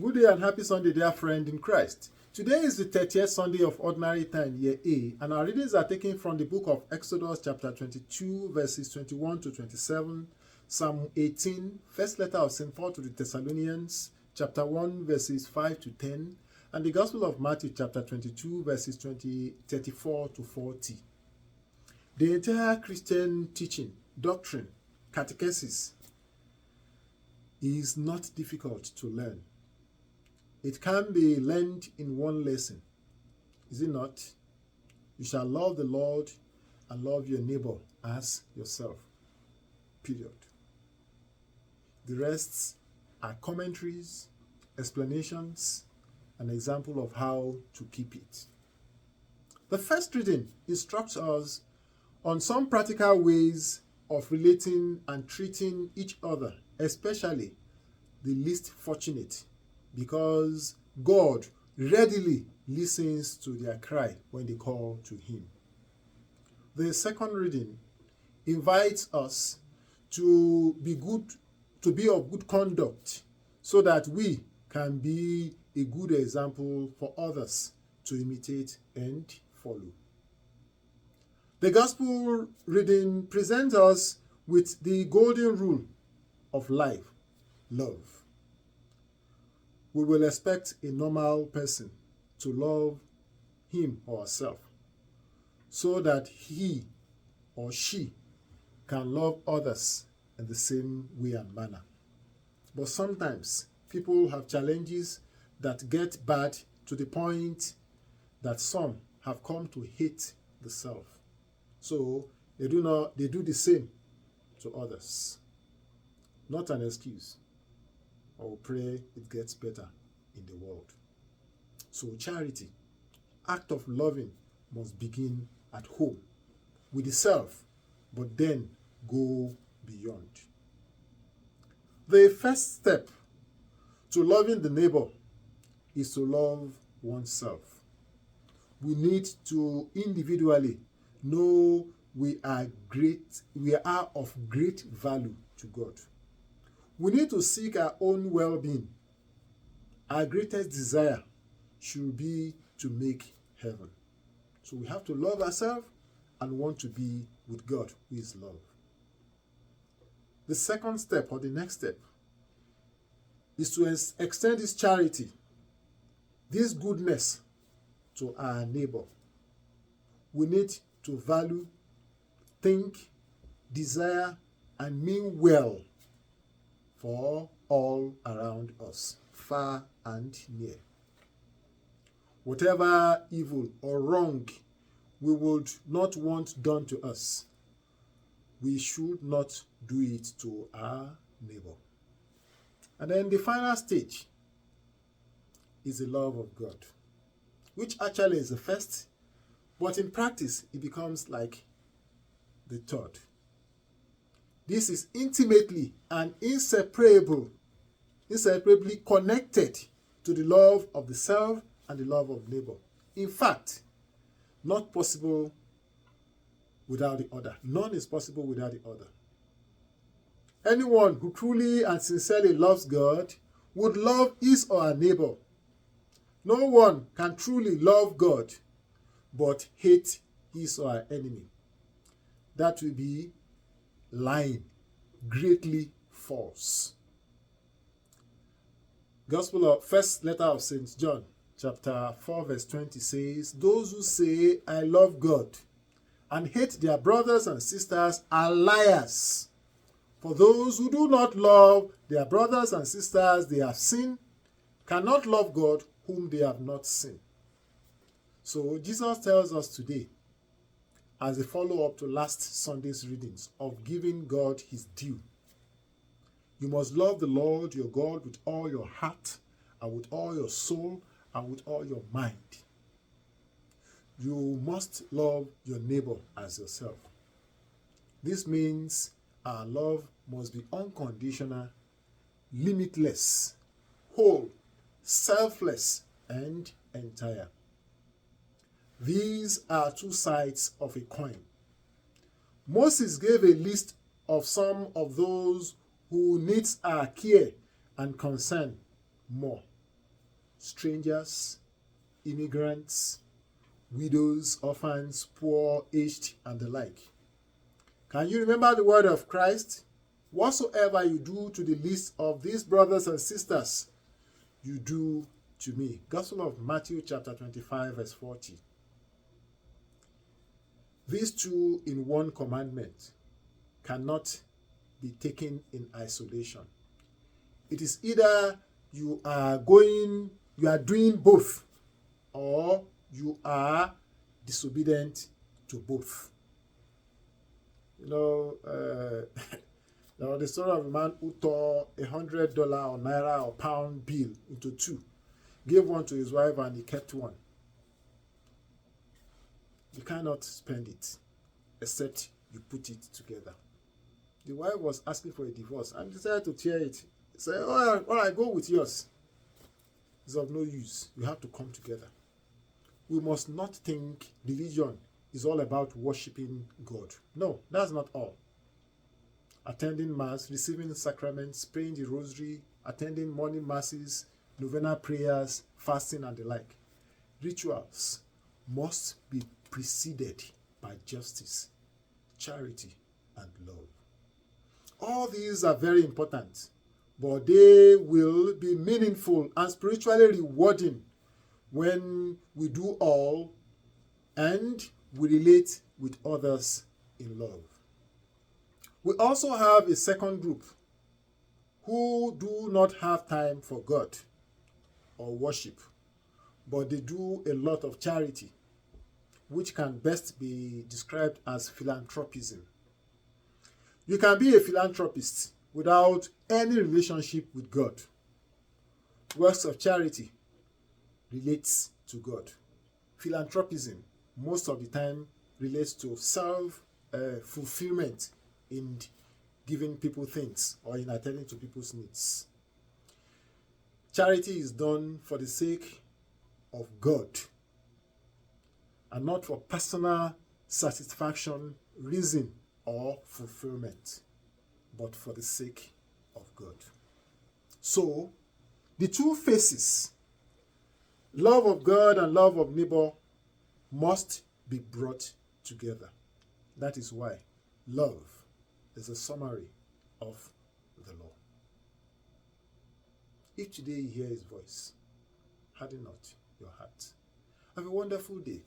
Good day and happy Sunday, dear friend in Christ. Today is the 30th Sunday of Ordinary Time, Year A, and our readings are taken from the book of Exodus, chapter 22, verses 21 to 27, Psalm 18, first letter of St. Paul to the Thessalonians, chapter 1, verses 5 to 10, and the Gospel of Matthew, chapter 22, verses 34 to 40. The entire Christian teaching, doctrine, catechesis is not difficult to learn. It can be learned in one lesson, is it not? You shall love the Lord and love your neighbor as yourself. Period. The rest are commentaries, explanations, an example of how to keep it. The first reading instructs us on some practical ways of relating and treating each other, especially the least fortunate, because God readily listens to their cry when they call to Him. The second reading invites us to be of good conduct, so that we can be a good example for others to imitate and follow. The Gospel reading presents us with the golden rule of life: love. We will expect a normal person to love him or herself so that he or she can love others in the same way and manner. But sometimes people have challenges that get bad to the point that some have come to hate the self. So they do the same to others. Not an excuse. I will pray it gets better in the world. So charity, act of loving, must begin at home with the self, but then go beyond. The first step to loving the neighbor is to love oneself. We need to individually know we are of great value to God. We need to seek our own well-being. Our greatest desire should be to make heaven. So we have to love ourselves and want to be with God, who is love. The second step, or the next step, is to extend this charity, this goodness, to our neighbor. We need to value, think, desire, and mean well for all around us, far and near. Whatever evil or wrong we would not want done to us, we should not do it to our neighbor. And then the final stage is the love of God, which actually is the first, but in practice it becomes like the third. This is intimately and inseparably connected to the love of the self and the love of neighbor. In fact, not possible without the other. None is possible without the other. Anyone who truly and sincerely loves God would love his or her neighbor. No one can truly love God but hate his or her enemy. That will be lying, greatly false. Gospel of first letter of St. John, chapter 4, verse 20 says, "Those who say, 'I love God,' and hate their brothers and sisters are liars. For those who do not love their brothers and sisters they have seen cannot love God whom they have not seen." So Jesus tells us today, as a follow-up to last Sunday's readings, of giving God his due. You must love the Lord your God with all your heart and with all your soul and with all your mind. You must love your neighbor as yourself. This means our love must be unconditional, limitless, whole, selfless, and entire. These are two sides of a coin. Moses gave a list of some of those who needs our care and concern more. strangers, immigrants, widows, orphans, poor, aged, and the like. Can you remember the word of Christ? Whatsoever you do to the least of these brothers and sisters, you do to me. Gospel of Matthew chapter 25 verse 40. These two in one commandment cannot be taken in isolation. It is either you are doing both, or you are disobedient to both. The story of a man who tore $100 or naira or pound bill into two, gave one to his wife and he kept one. You cannot spend it except you put it together. The wife was asking for a divorce and decided to tear it. He said, all right, go with yours. It's of no use. You have to come together. We must not think religion is all about worshiping God. No, that's not all. Attending mass, receiving sacraments, praying the rosary, attending morning masses, novena prayers, fasting, and the like. Rituals must be preceded by justice, charity, and love. All these are very important, but they will be meaningful and spiritually rewarding when we do all and we relate with others in love. We also have a second group who do not have time for God or worship, but they do a lot of charity, which can best be described as philanthropism. You can be a philanthropist without any relationship with God. Works of charity relates to God. Philanthropism most of the time relates to self-fulfillment in giving people things or in attending to people's needs. Charity is done for the sake of God and not for personal satisfaction, reason, or fulfillment, but for the sake of God. So, the two faces, love of God and love of neighbor, must be brought together. That is why love is a summary of the law. If today you hear his voice, harden not your heart. Have a wonderful day.